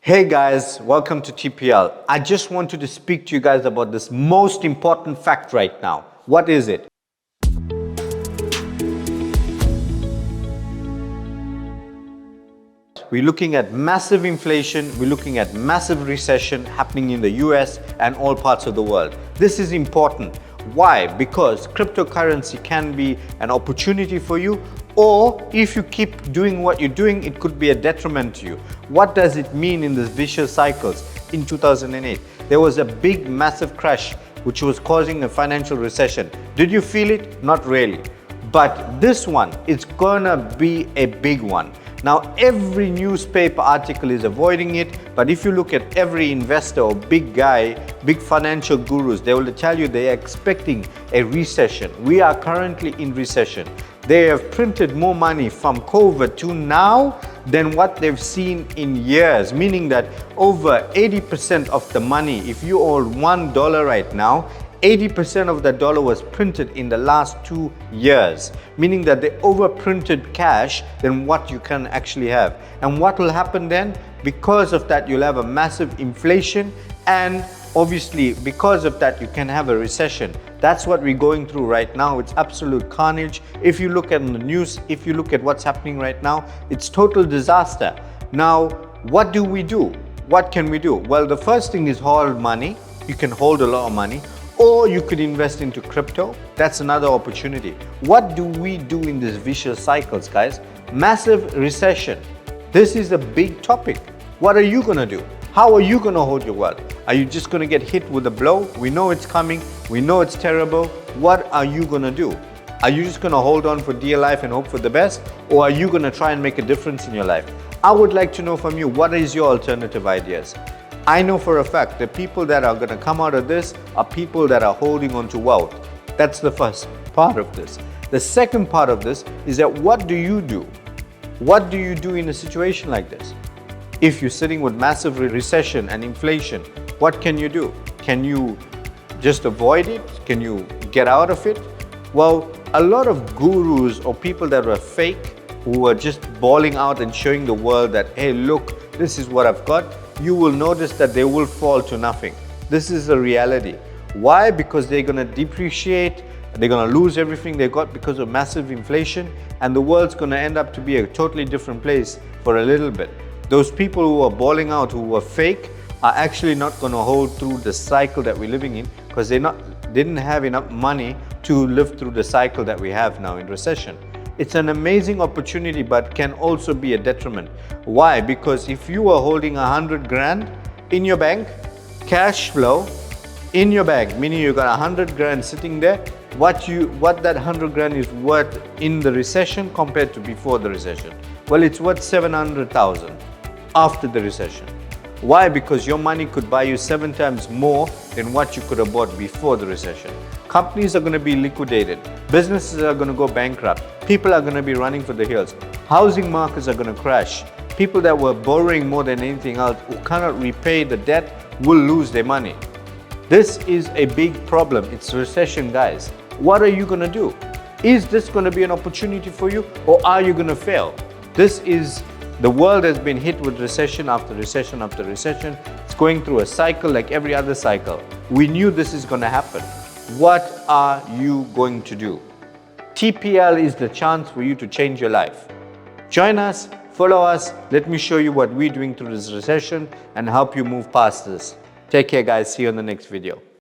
Hey guys, welcome to TPL. I just wanted to speak to you guys about this most important fact right now. What is it? We're looking at massive inflation, we're looking at massive recession happening in the US and all parts of the world. This is important. Why? Because cryptocurrency can be an opportunity for you, or if you keep doing what you're doing, it could be a detriment to you. What does it mean in these vicious cycles? In 2008, there was a big, massive crash which was causing a financial recession. Did you feel it? Not really. But this one is gonna be a big one. Now, every newspaper article is avoiding it, but if you look at every investor or big guy, big financial gurus, they will tell you they are expecting a recession. We are currently in recession. They have printed more money from COVID to now than what they've seen in years, meaning that over 80% of the money, if you own $1 right now, 80% of that dollar was printed in the last 2 years, meaning that they overprinted cash than what you can actually have. And what will happen then? Because of that, you'll have a massive inflation, and obviously because of that, you can have a recession. That's what we're going through right now. It's absolute carnage. If you look at the news, if you look at what's happening right now, it's total disaster. Now, what do we do? What can we do? Well, the first thing is hold money. You can hold a lot of money. Or you could invest into crypto. That's another opportunity. What do we do in these vicious cycles, guys? Massive recession. This is a big topic. What are you gonna do? How are you gonna hold your wealth? Are you just gonna get hit with a blow? We know it's coming. We know it's terrible. What are you gonna do? Are you just gonna hold on for dear life and hope for the best? Or are you gonna try and make a difference in your life? I would like to know from you, what is your alternative ideas? I know for a fact the people that are going to come out of this are people that are holding on to wealth. That's the first part of this. The second part of this is that what do you do? What do you do in a situation like this? If you're sitting with massive recession and inflation, what can you do? Can you just avoid it? Can you get out of it? Well, a lot of gurus or people that were fake, who are just bawling out and showing the world that, hey, look, this is what I've got, you will notice that they will fall to nothing. This is a reality. Why? Because they're going to depreciate, they're going to lose everything they got because of massive inflation, and the world's going to end up to be a totally different place for a little bit. Those people who are bawling out, who are fake, are actually not going to hold through the cycle that we're living in, because they didn't have enough money to live through the cycle that we have now in recession. It's an amazing opportunity, but can also be a detriment. Why? Because if you are holding 100 grand in your bank, cash flow in your bank, meaning you got 100 grand sitting there, what that 100 grand is worth in the recession compared to before the recession? Well, it's worth 700,000 after the recession. Why? Because your money could buy you 7 times more than what you could have bought before the recession. Companies are going to be liquidated. Businesses are going to go bankrupt. People are going to be running for the hills. Housing markets are going to crash. People that were borrowing more than anything else, who cannot repay the debt, will lose their money. This is a big problem. It's recession, guys. What are you going to do? Is this going to be an opportunity for you, or are you going to fail? The world has been hit with recession after recession after recession. It's going through a cycle like every other cycle. We knew this is going to happen. What are you going to do? TPL is the chance for you to change your life. Join us, follow us, let me show you what we're doing through this recession and help you move past this. Take care, guys. See you in the next video.